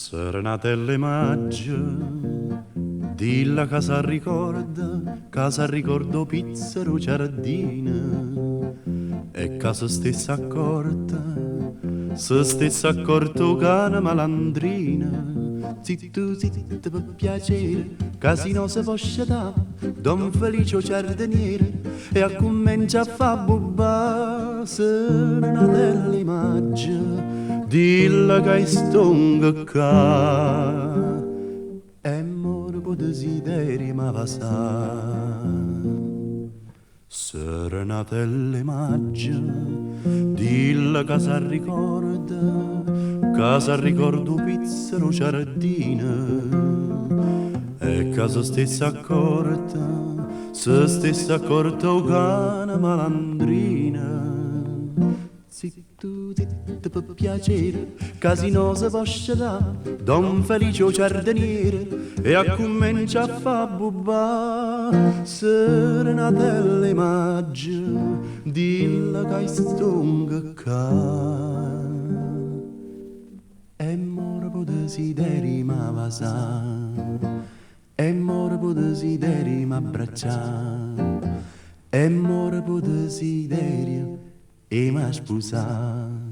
Serenatelle maggio, dilla casa ricordo pizzero giardina, e casa stessa accorta, se stessa accorto cane malandrina, zitto zitto per piacere, casino se può scettare, don Felice giardiniere, e a comincia a fa bubba, serenatelle maggio, dilla che è stonga ca e morbo desideri ma va sa. Serenatelle maggio, dilla che sa ricordo pizzero giardina, e casa stessa accorta, se stessa accorta o cane malandrina. Zitto, zitto per piacere, casino se può scettare, don Felice o giardiniere, e a comincia a fa bubba, serenatelle maggio, dilla che è stonga ca e morbo desideri ma va sa, e morbo desideri ma abbraccia, e morbo desiderio e m'ha sposato.